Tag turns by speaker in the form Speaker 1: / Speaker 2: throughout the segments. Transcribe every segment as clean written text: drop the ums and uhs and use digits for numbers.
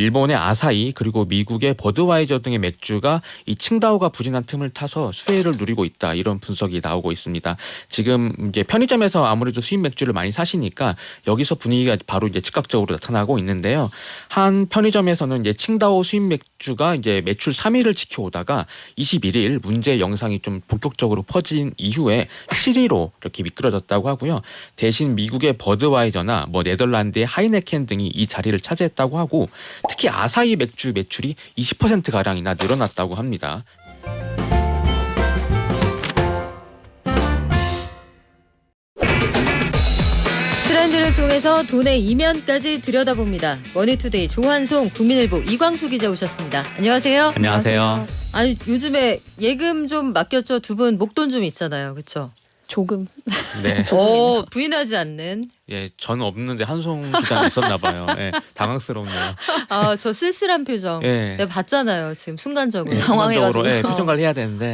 Speaker 1: 일본의 아사히 그리고 미국의 버드와이저 등의 맥주가 이 칭다오가 부진한 틈을 타서 수혜를 누리고 있다, 이런 분석이 나오고 있습니다. 지금 이제 편의점에서 아무래도 수입 맥주를 많이 사시니까 여기서 분위기가 바로 이제 즉각적으로 나타나고 있는데요. 한 편의점에서는 이제 칭다오 수입 맥주가 이제 매출 3위를 지켜오다가 21일 문제 영상이 좀 본격적으로 퍼진 이후에 7위로 이렇게 미끄러졌다고 하고요. 대신 미국의 버드와이저나 네덜란드의 하이네켄 등이 이 자리를 차지했다고 하고, 특히 아사히 맥주 매출이 20%가량이나 늘어났다고 합니다.
Speaker 2: 트렌드를 통해서 돈의 이면까지 들여다봅니다. 머니투데이 조한송, 국민일보 이광수 기자 오셨습니다. 안녕하세요.
Speaker 1: 안녕하세요.
Speaker 2: 아니, 요즘에 예금 좀 맡겼죠? 두 분 목돈 좀 있잖아요. 그렇죠?
Speaker 3: 조금.
Speaker 1: 네.
Speaker 2: 부인하지 않는.
Speaker 1: 예, 전 없는데 한송 기자 있었나 봐요. 예, 당황스럽네요.
Speaker 2: 저 쓸쓸한 표정.
Speaker 1: 예.
Speaker 2: 내가 봤잖아요. 지금 순간적으로.
Speaker 1: 순간적으로
Speaker 3: 당황해가지고.
Speaker 1: 표정 관리해야 되는데.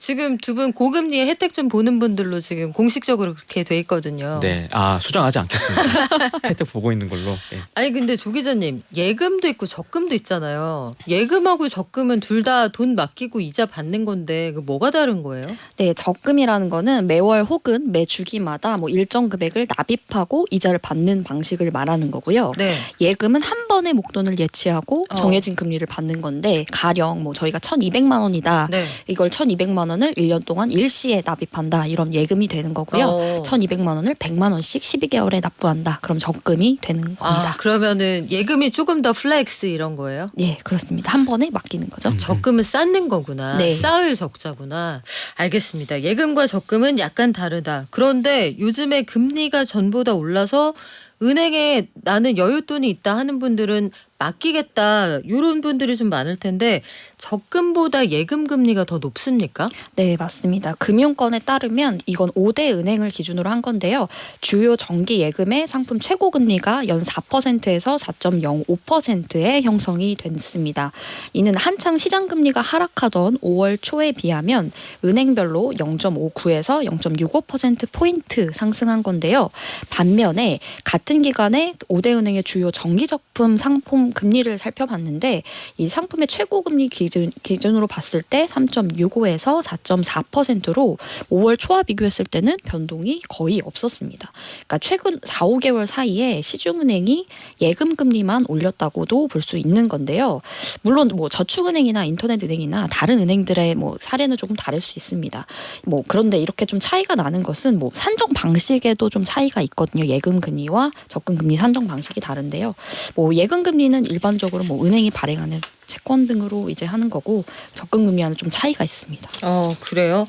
Speaker 2: 지금 두 분 고금리의 혜택 좀 보는 분들로 지금 공식적으로 그렇게 돼 있거든요.
Speaker 1: 네, 수정하지 않겠습니다. 혜택 보고 있는 걸로. 예.
Speaker 2: 아니 근데 조 기자님, 예금도 있고 적금도 있잖아요. 예금하고 적금은 둘 다 돈 맡기고 이자 받는 건데 그 뭐가 다른 거예요?
Speaker 3: 네, 적금이라는 거는 매월 혹은 매 주기마다 일정 금액을 납입하고 이자를 받는 방식을 말하는 거고요.
Speaker 2: 네.
Speaker 3: 예금은 한 번에 목돈을 예치하고 정해진 금리를 받는 건데, 가령 저희가 1,200만 원이다.
Speaker 2: 네.
Speaker 3: 이걸 1,200만 원을 1년 동안 일시에 납입한다. 이런 예금이 되는 거고요. 1,200만 원을 100만 원씩 12개월에 납부한다. 그럼 적금이 되는 겁니다.
Speaker 2: 그러면은 예금이 조금 더 플렉스 이런 거예요?
Speaker 3: 네, 그렇습니다. 한 번에 맡기는 거죠.
Speaker 2: 적금은 쌓는 거구나.
Speaker 3: 네.
Speaker 2: 쌓을 적자구나. 알겠습니다. 예금과 적금은 약간 다르다. 그런데 요즘에 금리가 전보다 올라서 은행에 나는 여윳돈이 있다 하는 분들은 맡기겠다, 이런 분들이 좀 많을 텐데 적금보다 예금 금리가 더 높습니까?
Speaker 3: 네, 맞습니다. 금융권에 따르면 이건 5대 은행을 기준으로 한 건데요. 주요 정기 예금의 상품 최고 금리가 연 4%에서 4.05%에 형성이 됐습니다. 이는 한창 시장 금리가 하락하던 5월 초에 비하면 은행별로 0.59에서 0.65%포인트 상승한 건데요. 반면에 같은 기간에 5대 은행의 주요 정기 적금 상품 금리를 살펴봤는데, 이 상품의 최고 금리 기준으로 봤을 때 3.65에서 4.4%로 5월 초와 비교했을 때는 변동이 거의 없었습니다. 그러니까 최근 4, 5개월 사이에 시중은행이 예금 금리만 올렸다고도 볼 수 있는 건데요. 물론 저축은행이나 인터넷은행이나 다른 은행들의 사례는 조금 다를 수 있습니다. 그런데 이렇게 좀 차이가 나는 것은 산정 방식에도 좀 차이가 있거든요. 예금 금리와 적금 금리 산정 방식이 다른데요. 예금 금리는 일반적으로 은행이 발행하는 채권 등으로 이제 하는 거고, 적금 금리와는 좀 차이가 있습니다.
Speaker 2: 그래요?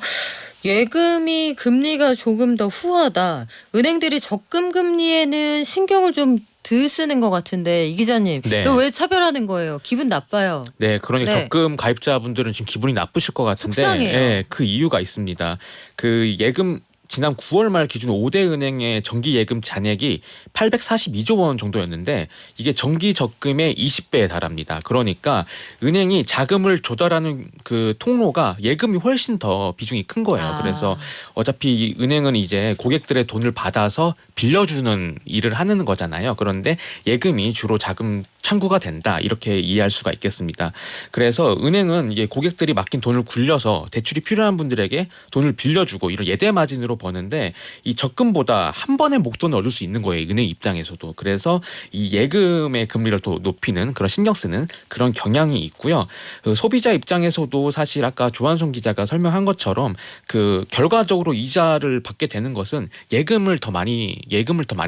Speaker 2: 예금이 금리가 조금 더 후하다. 은행들이 적금 금리에는 신경을 좀 덜 쓰는 것 같은데, 이 기자님,
Speaker 1: 네.
Speaker 2: 이거 왜 차별하는 거예요? 기분 나빠요.
Speaker 1: 네, 그러니까
Speaker 2: 네.
Speaker 1: 적금 가입자분들은 지금 기분이 나쁘실 것 같은데,
Speaker 2: 속상해요.
Speaker 1: 예, 그 이유가 있습니다. 그 예금 지난 9월 말 기준 5대 은행의 정기 예금 잔액이 842조 원 정도였는데, 이게 정기 적금의 20배에 달합니다. 그러니까 은행이 자금을 조달하는 그 통로가 예금이 훨씬 더 비중이 큰 거예요. 그래서 어차피 은행은 이제 고객들의 돈을 받아서 빌려주는 일을 하는 거잖아요. 그런데 예금이 주로 자금 창구가 된다, 이렇게 이해할 수가 있겠습니다. 그래서 은행은 이게 고객들이 맡긴 돈을 굴려서 대출이 필요한 분들에게 돈을 빌려주고 이런 예대 마진으로 버는데, 이 적금보다 한 번에 목돈을 얻을 수 있는 거예요, 은행 입장에서도. 그래서 이 예금의 금리를 더 높이는, 그런 신경 쓰는 그런 경향이 있고요. 소비자 입장에서도 사실 아까 조한송 기자가 설명한 것처럼 그 결과적으로 이자를 받게 되는 것은 예금을 더 많이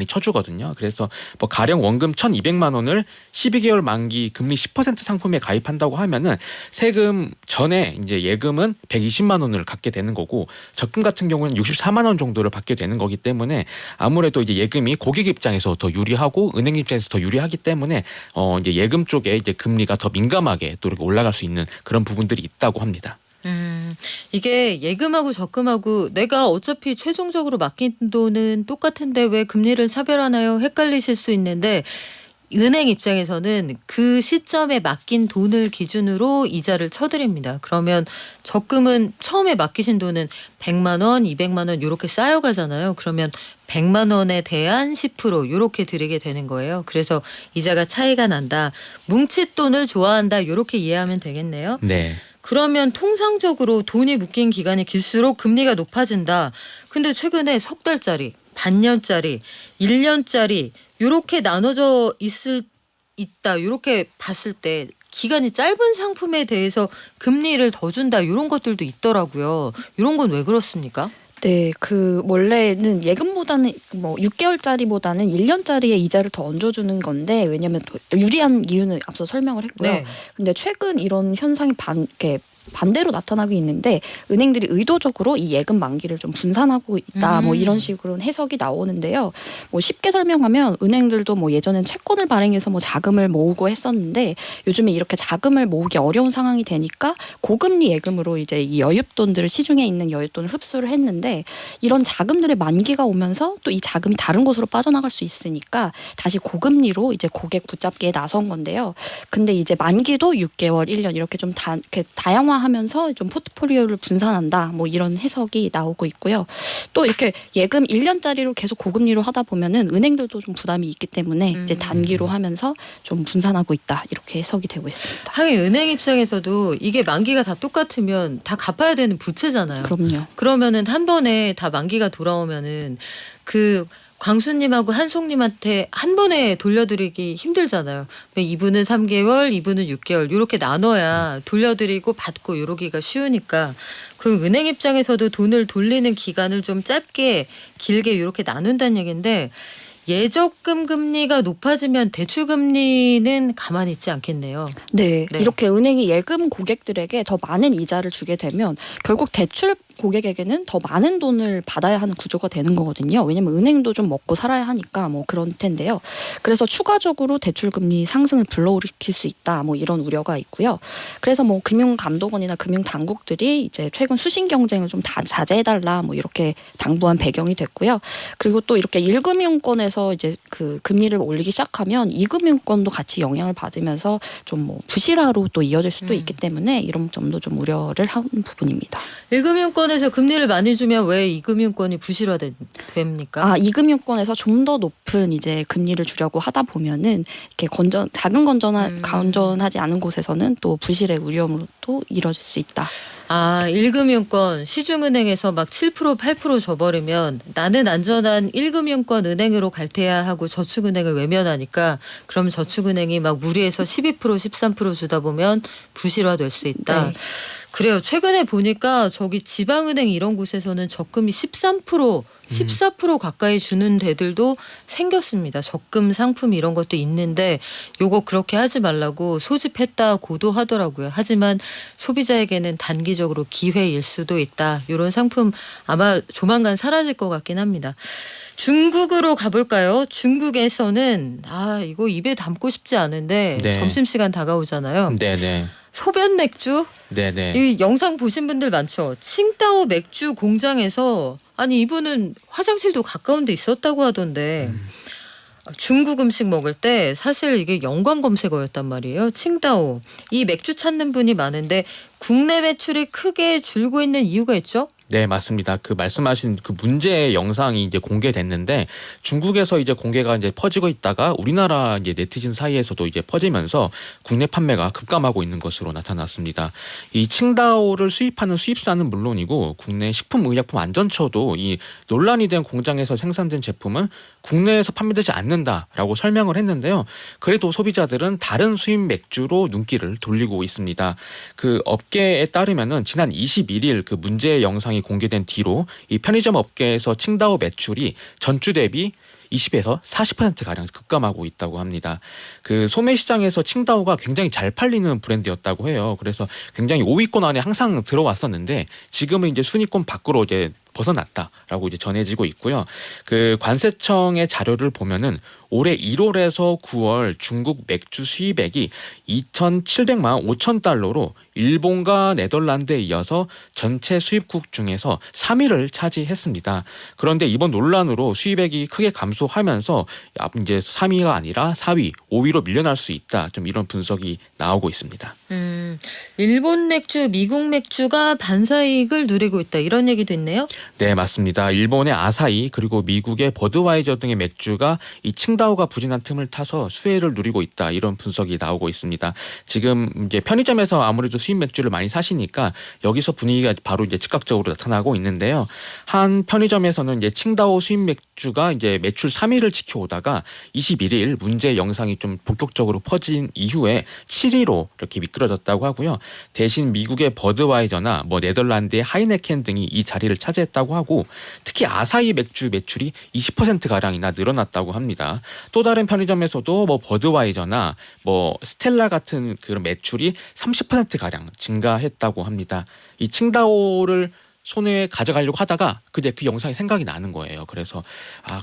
Speaker 1: 쳐주거든요. 그래서 가령 원금 1,200만 원을 12개월 만기 금리 10% 상품에 가입한다고 하면은 세금 전에 이제 예금은 120만 원을 갖게 되는 거고, 적금 같은 경우는 64만 원 정도를 받게 되는 거기 때문에 아무래도 이제 예금이 고객 입장에서 더 유리하고 은행 입장에서 더 유리하기 때문에 이제 예금 쪽에 이제 금리가 더 민감하게 또 이렇게 올라갈 수 있는 그런 부분들이 있다고 합니다.
Speaker 2: 이게 예금하고 적금하고 내가 어차피 최종적으로 맡긴 돈은 똑같은데 왜 금리를 차별하나요? 헷갈리실 수 있는데, 은행 입장에서는 그 시점에 맡긴 돈을 기준으로 이자를 쳐드립니다. 그러면 적금은 처음에 맡기신 돈은 100만 원, 200만 원 이렇게 쌓여가잖아요. 그러면 100만 원에 대한 10% 이렇게 드리게 되는 거예요. 그래서 이자가 차이가 난다. 뭉칫돈을 좋아한다. 이렇게 이해하면 되겠네요.
Speaker 1: 네.
Speaker 2: 그러면 통상적으로 돈이 묶인 기간이 길수록 금리가 높아진다. 근데 최근에 석 달짜리, 반년짜리, 1년짜리 이렇게 나눠져 있다. 이렇게 봤을 때 기간이 짧은 상품에 대해서 금리를 더 준다. 이런 것들도 있더라고요. 이런 건 왜 그렇습니까?
Speaker 3: 네, 그 원래는 예금보다는 뭐 6개월짜리보다는 1년짜리의 이자를 더 얹어주는 건데 왜냐하면 유리한 이유는 앞서 설명을 했고요.
Speaker 2: 네.
Speaker 3: 근데 최근 이런 현상이 이렇게 반대로 나타나고 있는데 은행들이 의도적으로 이 예금 만기를 좀 분산하고 있다 뭐 이런 식으로 해석이 나오는데요. 뭐 쉽게 설명하면 은행들도 뭐 예전엔 채권을 발행해서 뭐 자금을 모으고 했었는데 요즘에 이렇게 자금을 모으기 어려운 상황이 되니까 고금리 예금으로 이제 이 여윳돈들을 시중에 있는 여윳돈을 흡수를 했는데 이런 자금들의 만기가 오면서 또 이 자금이 다른 곳으로 빠져나갈 수 있으니까 다시 고금리로 이제 고객 붙잡기에 나선 건데요. 근데 이제 만기도 6개월, 1년 이렇게 좀 이렇게 다양화하면서 좀 포트폴리오를 분산한다. 뭐 이런 해석이 나오고 있고요. 또 이렇게 예금 1년짜리로 계속 고금리로 하다 보면은 은행들도 좀 부담이 있기 때문에 이제 단기로 하면서 좀 분산하고 있다. 이렇게 해석이 되고 있습니다.
Speaker 2: 하긴 은행 입장에서도 이게 만기가 다 똑같으면 다 갚아야 되는 부채잖아요.
Speaker 3: 그럼요.
Speaker 2: 그러면은 한 번에 다 만기가 돌아오면은 그 광수님하고 한송님한테 한 번에 돌려드리기 힘들잖아요. 이분은 3개월, 이분은 6개월 이렇게 나눠야 돌려드리고 받고 이러기가 쉬우니까 그 은행 입장에서도 돈을 돌리는 기간을 좀 짧게 길게 이렇게 나눈다는 얘기인데 예적금 금리가 높아지면 대출 금리는 가만히 있지 않겠네요.
Speaker 3: 네,
Speaker 2: 네.
Speaker 3: 이렇게 은행이 예금 고객들에게 더 많은 이자를 주게 되면 결국 대출 고객에게는 더 많은 돈을 받아야 하는 구조가 되는 거거든요. 왜냐하면 은행도 좀 먹고 살아야 하니까 뭐 그런 텐데요. 그래서 추가적으로 대출 금리 상승을 불러일으킬 수 있다. 뭐 이런 우려가 있고요. 그래서 뭐 금융감독원이나 금융당국들이 이제 최근 수신 경쟁을 좀 다 자제해달라 뭐 이렇게 당부한 배경이 됐고요. 그리고 또 이렇게 1금융권에서 이제 그 금리를 올리기 시작하면 2금융권도 같이 영향을 받으면서 좀 뭐 부실화로 또 이어질 수도 있기 때문에 이런 점도 좀 우려를 하는 부분입니다.
Speaker 2: 1금융권에서 금리를 많이 주면 왜 2금융권이 부실화됩니까?
Speaker 3: 아, 2금융권에서 좀 더 높은 이제 금리를 주려고 하다 보면은 이렇게 작은 건전하지 않은 곳에서는 또 부실의 우려로 또 이뤄질 수 있다.
Speaker 2: 아, 1금융권 시중은행에서 막 7% 8% 줘버리면 나는 안전한 1금융권 은행으로 갈 테야 하고 저축은행을 외면하니까 그럼 저축은행이 막 무리해서 12% 13% 주다 보면 부실화될 수 있다.
Speaker 3: 네.
Speaker 2: 그래요. 최근에 보니까 저기 지방은행 이런 곳에서는 적금이 13%, 14% 가까이 주는 데들도 생겼습니다. 적금 상품 이런 것도 있는데 요거 그렇게 하지 말라고 소집했다고도 하더라고요. 하지만 소비자에게는 단기적으로 기회일 수도 있다. 이런 상품 아마 조만간 사라질 것 같긴 합니다. 중국으로 가볼까요? 중국에서는 이거 입에 담고 싶지 않은데
Speaker 1: 네.
Speaker 2: 점심시간 다가오잖아요.
Speaker 1: 네네.
Speaker 2: 소변 맥주?
Speaker 1: 네네.
Speaker 2: 이 영상 보신 분들 많죠. 칭따오 맥주 공장에서 아니 이분은 화장실도 가까운 데 있었다고 하던데 중국 음식 먹을 때 사실 이게 연관 검색어였단 말이에요. 칭따오. 이 맥주 찾는 분이 많은데 국내 매출이 크게 줄고 있는 이유가 있죠?
Speaker 1: 네, 맞습니다. 그 말씀하신 그 문제 영상이 이제 공개됐는데 중국에서 이제 공개가 이제 퍼지고 있다가 우리나라 이제 네티즌 사이에서도 이제 퍼지면서 국내 판매가 급감하고 있는 것으로 나타났습니다. 이 칭다오를 수입하는 수입사는 물론이고 국내 식품의약품안전처도 이 논란이 된 공장에서 생산된 제품은 국내에서 판매되지 않는다라고 설명을 했는데요. 그래도 소비자들은 다른 수입 맥주로 눈길을 돌리고 있습니다. 그 업계에 따르면은 지난 21일 그 문제 영상이 공개된 뒤로 이 편의점 업계에서 칭다오 매출이 전주 대비 20에서 40%가량 급감하고 있다고 합니다. 그 소매 시장에서 칭다오가 굉장히 잘 팔리는 브랜드였다고 해요. 그래서 굉장히 5위권 안에 항상 들어왔었는데 지금은 이제 순위권 밖으로 이제 벗어났다라고 이제 전해지고 있고요. 그 관세청의 자료를 보면은 올해 1월에서 9월 중국 맥주 수입액이 2,700만 5천 달러로 일본과 네덜란드에 이어서 전체 수입국 중에서 3위를 차지했습니다. 그런데 이번 논란으로 수입액이 크게 감소하면서 이제 3위가 아니라 4위, 5위로 밀려날 수 있다. 좀 이런 분석이 나오고 있습니다.
Speaker 2: 일본 맥주, 미국 맥주가 반사이익을 누리고 있다. 이런 얘기도 있네요.
Speaker 1: 네, 맞습니다. 일본의 아사히 그리고 미국의 버드와이저 등의 맥주가 이 칭다오가 부진한 틈을 타서 수혜를 누리고 있다. 이런 분석이 나오고 있습니다. 지금 이제 편의점에서 아무래도 수입 맥주를 많이 사시니까 여기서 분위기가 바로 이제 즉각적으로 나타나고 있는데요. 한 편의점에서는 이제 칭다오 수입 맥주가 이제 매출 3위를 지켜오다가 21일 문제 영상이 좀 본격적으로 퍼진 이후에 7위로 이렇게 미끄러졌다고 하고요. 대신 미국의 버드와이저나 뭐 네덜란드의 하이네켄 등이 이 자리를 차지했다고 하고 특히 아사히 맥주 매출이 20% 가량이나 늘어났다고 합니다. 또 다른 편의점에서도 뭐 버드와이저나 뭐 스텔라 같은 그런 매출이 30% 가량 증가했다고 합니다. 이 칭다오를 손에 가져가려고 하다가 그제 그 영상이 생각이 나는 거예요. 그래서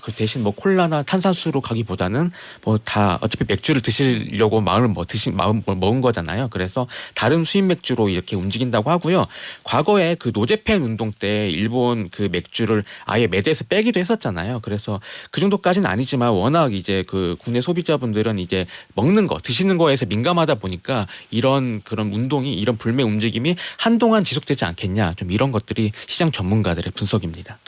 Speaker 1: 그 대신 뭐 콜라나 탄산수로 가기보다는 뭐 다 어차피 맥주를 드시려고 마음을 먹은 거잖아요. 그래서 다른 수입 맥주로 이렇게 움직인다고 하고요. 과거에 그 노제팬 운동 때 일본 그 맥주를 아예 매대에서 빼기도 했었잖아요. 그래서 그 정도까지는 아니지만 워낙 이제 그 국내 소비자분들은 이제 먹는 거, 드시는 거에서 민감하다 보니까 이런 그런 운동이 이런 불매 움직임이 한동안 지속되지 않겠냐. 좀 이런 것들이 시장 전문가들의 분석입니다.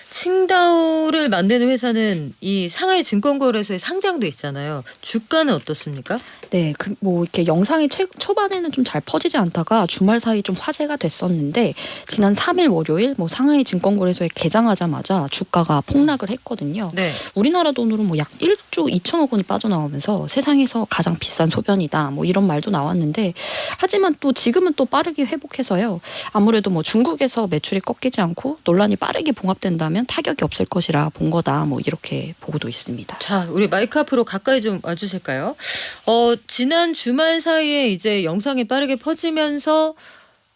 Speaker 2: 칭다오를 만드는 회사는 이 상하이 증권거래소에 상장돼 있잖아요. 주가는 어떻습니까?
Speaker 3: 네, 뭐 이렇게 영상이 초반에는 좀 잘 퍼지지 않다가 주말 사이 좀 화제가 됐었는데 지난 3일 월요일 뭐 상하이 증권거래소에 개장하자마자 주가가 폭락을 했거든요.
Speaker 2: 네.
Speaker 3: 우리나라 돈으로 뭐 약 1조 2천억 원이 빠져나오면서 세상에서 가장 비싼 소변이다 뭐 이런 말도 나왔는데 하지만 또 지금은 또 빠르게 회복해서요. 아무래도 뭐 중국에서 매출이 꺾이지 않고 논란이 빠르게 봉합된다면 타격이 없을 것이라 본 거다 뭐 이렇게 보고도 있습니다.
Speaker 2: 자, 우리 마이크 앞으로 가까이 좀 와주실까요? 지난 주말 사이에 이제 영상이 빠르게 퍼지면서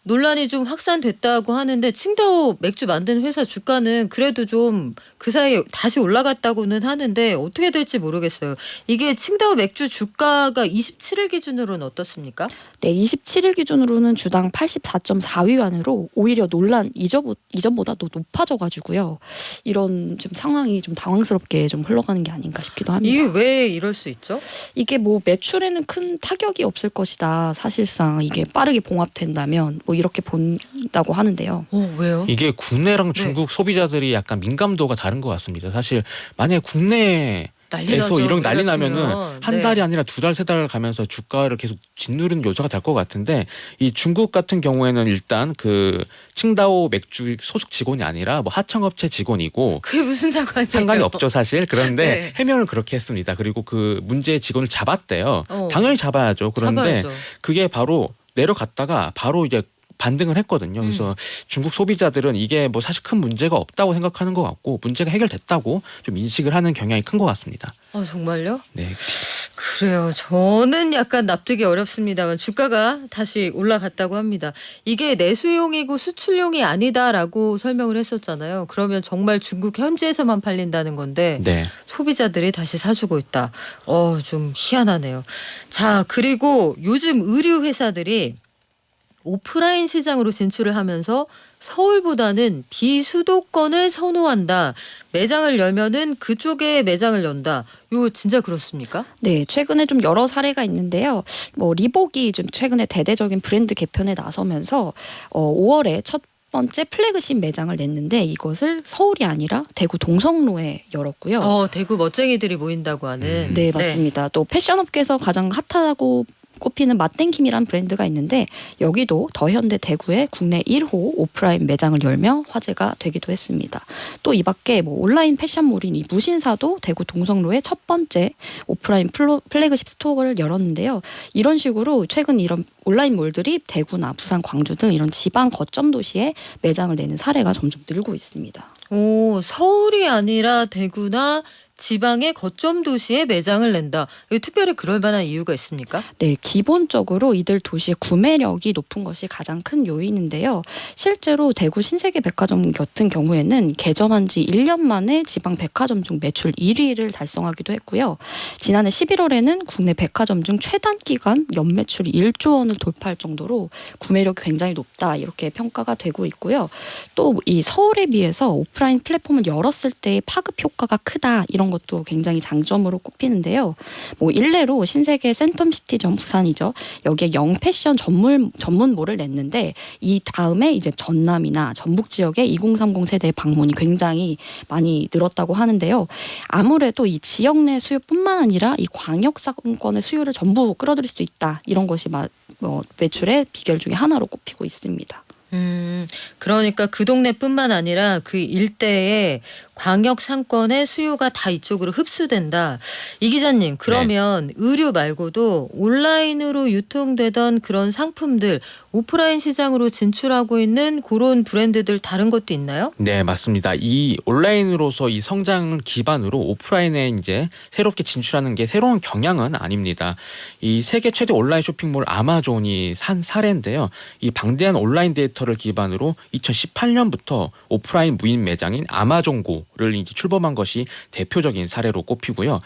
Speaker 2: 논란이 좀 확산됐다고 하는데 칭다오 맥주 만드는 회사 주가는 그래도 좀 그 사이에 다시 올라갔다고는 하는데 어떻게 될지 모르겠어요. 이게 칭다오 맥주 주가가 27일 기준으로는 어떻습니까?
Speaker 3: 네, 27일 기준으로는 주당 84.4위안으로 오히려 논란 이전보다 더 높아져가지고요. 이런 좀 상황이 좀 당황스럽게 좀 흘러가는 게 아닌가 싶기도 합니다.
Speaker 2: 이게 왜 이럴 수 있죠?
Speaker 3: 이게 뭐 매출에는 큰 타격이 없을 것이다. 사실상 이게 빠르게 봉합된다면 뭐 이렇게 본다고 하는데요.
Speaker 2: 왜요?
Speaker 1: 이게 국내랑
Speaker 2: 네.
Speaker 1: 중국 소비자들이 약간 민감도가 다른 것 같습니다. 사실 만약에 국내
Speaker 2: 난리 나죠.
Speaker 1: 에서 이런 난리
Speaker 2: 우리 같으면.
Speaker 1: 나면은 한
Speaker 2: 네.
Speaker 1: 달이 아니라 2달, 3달 가면서 주가를 계속 짓누르는 요소가 될 것 같은데 이 중국 같은 경우에는 일단 그 칭다오 맥주 소속 직원이 아니라 뭐 하청업체 직원이고
Speaker 2: 그게 무슨 상관이에요?
Speaker 1: 상관이 없죠 사실. 그런데
Speaker 2: 네.
Speaker 1: 해명을 그렇게 했습니다. 그리고 그 문제의 직원을 잡았대요.
Speaker 2: 어.
Speaker 1: 당연히 잡아야죠. 그런데
Speaker 2: 잡아야죠.
Speaker 1: 그게 바로 내려갔다가 바로 이제 반등을 했거든요. 그래서 중국 소비자들은 이게 뭐 사실 큰 문제가 없다고 생각하는 것 같고 문제가 해결됐다고 좀 인식을 하는 경향이 큰 것 같습니다.
Speaker 2: 정말요?
Speaker 1: 네.
Speaker 2: 그래요. 저는 약간 납득이 어렵습니다만 주가가 다시 올라갔다고 합니다. 이게 내수용이고 수출용이 아니다라고 설명을 했었잖아요. 그러면 정말 중국 현지에서만 팔린다는 건데
Speaker 1: 네.
Speaker 2: 소비자들이 다시 사주고 있다. 좀 희한하네요. 자, 그리고 요즘 의류 회사들이 오프라인 시장으로 진출을 하면서 서울보다는 비수도권을 선호한다. 매장을 열면은 그쪽에 매장을 연다. 이거 진짜 그렇습니까?
Speaker 3: 네, 최근에 좀 여러 사례가 있는데요. 뭐 리복이 좀 최근에 대대적인 브랜드 개편에 나서면서 5월에 첫 번째 플래그십 매장을 냈는데 이것을 서울이 아니라 대구 동성로에 열었고요.
Speaker 2: 대구 멋쟁이들이 모인다고 하는.
Speaker 3: 네, 맞습니다. 또 패션업계에서 가장 핫하다고 꼽히는 맛땡킴이란 브랜드가 있는데 여기도 더현대 대구에 국내 1호 오프라인 매장을 열며 화제가 되기도 했습니다. 또 이 밖에 뭐 온라인 패션몰인 이 무신사도 대구 동성로에 첫 번째 오프라인 플래그십 스토어를 열었는데요. 이런 식으로 최근 이런 온라인 몰들이 대구나 부산, 광주 등 이런 지방 거점 도시에 매장을 내는 사례가 점점 늘고 있습니다.
Speaker 2: 서울이 아니라 대구나 지방의 거점 도시에 매장을 낸다. 이거 특별히 그럴 만한 이유가 있습니까?
Speaker 3: 네, 기본적으로 이들 도시의 구매력이 높은 것이 가장 큰 요인인데요. 실제로 대구 신세계 백화점 같은 경우에는 개점한 지 1년 만에 지방 백화점 중 매출 1위를 달성하기도 했고요. 지난해 11월에는 국내 백화점 중 최단 기간 연매출이 1조 원을 돌파할 정도로 구매력이 굉장히 높다 이렇게 평가가 되고 있고요. 또 이 서울에 비해서 오프라인 플랫폼을 열었을 때의 파급 효과가 크다 이런 것도 굉장히 장점으로 꼽히는데요. 뭐 일례로 신세계 센텀시티점 부산이죠. 여기에 영패션 전문몰을 냈는데 이 다음에 이제 전남이나 전북 지역의 2030 세대 방문이 굉장히 많이 늘었다고 하는데요. 아무래도 이 지역 내 수요뿐만 아니라 이 광역 상권의 수요를 전부 끌어들일 수 있다. 이런 것이 매출의 비결 중에 하나로 꼽히고 있습니다.
Speaker 2: 그러니까 그 동네뿐만 아니라 그 일대의 광역 상권의 수요가 다 이쪽으로 흡수된다. 이 기자님, 그러면 의류 말고도 온라인으로 유통되던 그런 상품들 오프라인 시장으로 진출하고 있는 그런 브랜드들 다른 것도 있나요?
Speaker 1: 네, 맞습니다. 이 온라인으로서 이 성장을 기반으로 오프라인에 이제 새롭게 진출하는 게 새로운 경향은 아닙니다. 이 세계 최대 온라인 쇼핑몰 아마존이 한 사례인데요. 이 방대한 온라인 데이터를 기반으로 2018년부터 오프라인 무인 매장인 아마존고를 이제 출범한 것이 대표적인 사례로 꼽히고요.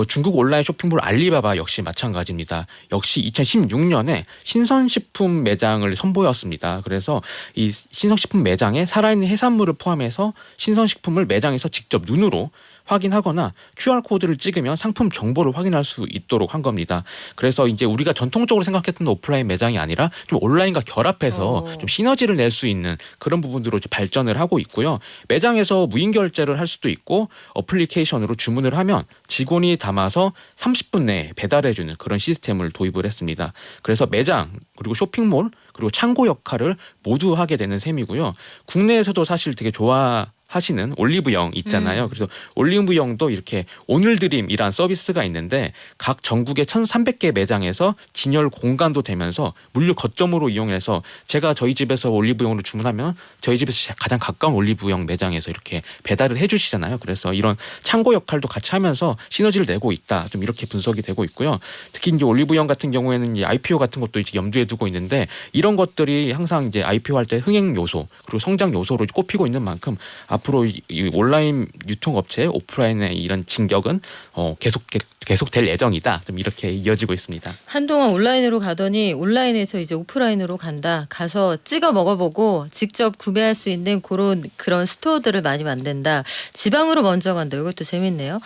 Speaker 1: 중국 온라인 쇼핑몰 알리바바 역시 마찬가지입니다. 역시 2016년에 신선식품 매장을 선보였습니다. 그래서 이 신선식품 매장에 살아있는 해산물을 포함해서 신선식품을 매장에서 직접 눈으로 확인하거나 QR코드를 찍으면 상품 정보를 확인할 수 있도록 한 겁니다. 그래서 이제 우리가 전통적으로 생각했던 오프라인 매장이 아니라 좀 온라인과 결합해서 좀 시너지를 낼 수 있는 그런 부분으로 이제 발전을 하고 있고요. 매장에서 무인 결제를 할 수도 있고 어플리케이션으로 주문을 하면 직원이 담아서 30분 내에 배달해주는 그런 시스템을 도입을 했습니다. 그래서 매장 그리고 쇼핑몰 그리고 창고 역할을 모두 하게 되는 셈이고요. 국내에서도 사실 되게 하시는 올리브영 있잖아요. 그래서 올리브영도 이렇게 오늘 드림이란 서비스가 있는데 각 전국의 1,300개 매장에서 진열 공간도 되면서 물류 거점으로 이용해서 제가 저희 집에서 올리브영으로 주문하면 저희 집에서 가장 가까운 올리브영 매장에서 이렇게 배달을 해주시잖아요. 그래서 이런 창고 역할도 같이 하면서 시너지를 내고 있다. 좀 이렇게 분석이 되고 있고요. 특히 이제 올리브영 같은 경우에는 이제 IPO 같은 것도 이제 염두에 두고 있는데 이런 것들이 항상 이제 IPO 할 때 흥행 요소 그리고 성장 요소로 꼽히고 있는 만큼 앞으로 이 온라인 유통업체 오프라인의 이런 진격은 계속될 예정이다. 좀 이렇게 이어지고 있습니다.
Speaker 2: 한동안 온라인으로 가더니 온라인에서 이제 오프라인으로 간다. 가서 찍어 먹어보고 직접 구매할 수 있는 그런 스토어들을 많이 만든다. 지방으로 먼저 간다. 이것도 재밌네요.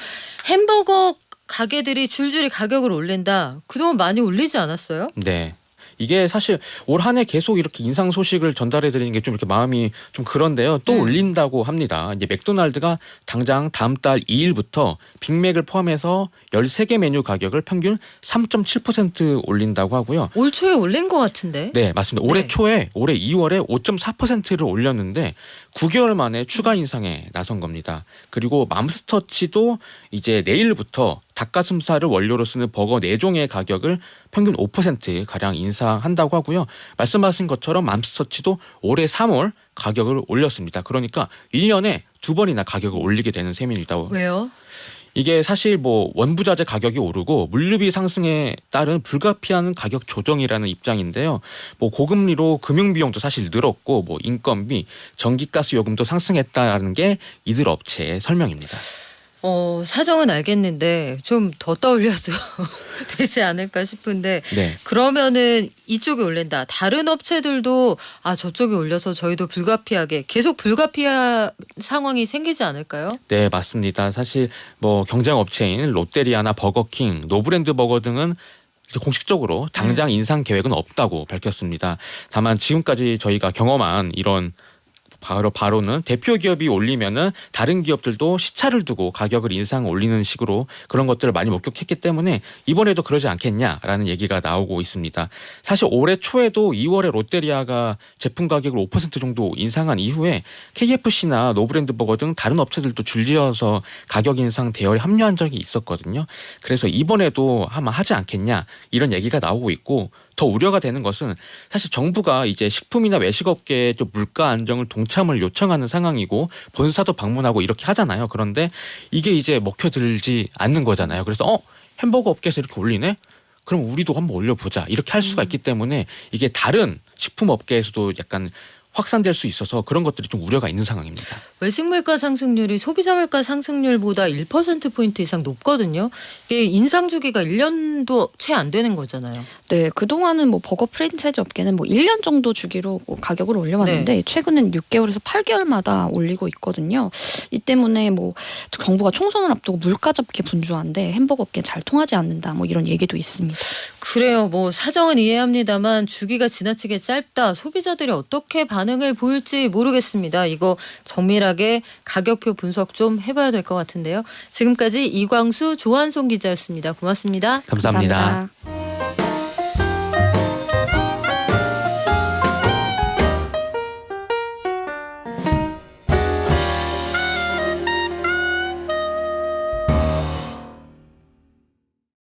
Speaker 2: 햄버거 가게들이 줄줄이 가격을 올린다. 그동안 많이 올리지 않았어요?
Speaker 1: 네. 이게 사실 올 한 해 계속 이렇게 인상 소식을 전달해 드리는 게 좀 이렇게 마음이 좀 그런데요. 또 올린다고 합니다. 이제 맥도날드가 당장 다음 달 2일부터 빅맥을 포함해서 13개 메뉴 가격을 평균 3.7% 올린다고 하고요.
Speaker 2: 올 초에 올린 것 같은데.
Speaker 1: 네, 맞습니다. 올해 초에 올해 2월에 5.4%를 올렸는데 9개월 만에 추가 인상에 나선 겁니다. 그리고 맘스터치도 이제 내일부터 닭가슴살을 원료로 쓰는 버거 4종의 가격을 평균 5%가량 인상한다고 하고요. 말씀하신 것처럼 맘스터치도 올해 3월 가격을 올렸습니다. 그러니까 1년에 2번이나 가격을 올리게 되는 셈입니다.
Speaker 2: 왜요?
Speaker 1: 이게 사실 뭐 원부자재 가격이 오르고 물류비 상승에 따른 불가피한 가격 조정이라는 입장인데요. 뭐 고금리로 금융비용도 사실 늘었고 뭐 인건비, 전기가스 요금도 상승했다라는 게 이들 업체의 설명입니다.
Speaker 2: 사정은 알겠는데 좀 더 떠올려도 되지 않을까 싶은데 그러면은 이쪽이 올린다. 다른 업체들도 저쪽이 올려서 저희도 불가피하게 계속 불가피한 상황이 생기지 않을까요?
Speaker 1: 네, 맞습니다. 사실 뭐 경쟁 업체인 롯데리아나 버거킹, 노브랜드 버거 등은 공식적으로 당장 인상 계획은 없다고 밝혔습니다. 다만 지금까지 저희가 경험한 이런 바로는 대표 기업이 올리면은 다른 기업들도 시차를 두고 가격을 인상 올리는 식으로 그런 것들을 많이 목격했기 때문에 이번에도 그러지 않겠냐라는 얘기가 나오고 있습니다. 사실 올해 초에도 2월에 롯데리아가 제품 가격을 5% 정도 인상한 이후에 KFC나 노브랜드 버거 등 다른 업체들도 줄지어서 가격 인상 대열에 합류한 적이 있었거든요. 그래서 이번에도 아마 하지 않겠냐 이런 얘기가 나오고 있고 더 우려가 되는 것은 사실 정부가 이제 식품이나 외식업계의 좀 물가 안정을 동참을 요청하는 상황이고 본사도 방문하고 이렇게 하잖아요. 그런데 이게 이제 먹혀들지 않는 거잖아요. 그래서 햄버거 업계에서 이렇게 올리네? 그럼 우리도 한번 올려보자. 이렇게 할 수가 있기 때문에 이게 다른 식품 업계에서도 약간 확산될 수 있어서 그런 것들이 좀 우려가 있는 상황입니다.
Speaker 2: 외식 물가 상승률이 소비자 물가 상승률보다 1%포인트 이상 높거든요. 이게 인상 주기가 1년도 채 안 되는 거잖아요.
Speaker 3: 네, 그동안은 뭐 버거 프랜차이즈 업계는 뭐 1년 정도 주기로 뭐 가격을 올려왔는데 최근엔 6개월에서 8개월마다 올리고 있거든요. 이 때문에 뭐 정부가 총선을 앞두고 물가 잡기 분주한데 햄버거 업계 잘 통하지 않는다 뭐 이런 얘기도 있습니다.
Speaker 2: 그래요. 뭐 사정은 이해합니다만 주기가 지나치게 짧다. 소비자들이 어떻게 반응을 보일지 모르겠습니다. 이거 정밀하게 가격표 분석 좀 해봐야 될 것 같은데요. 지금까지 이광수 조한송 기자였습니다. 고맙습니다.
Speaker 1: 감사합니다.
Speaker 3: 감사합니다.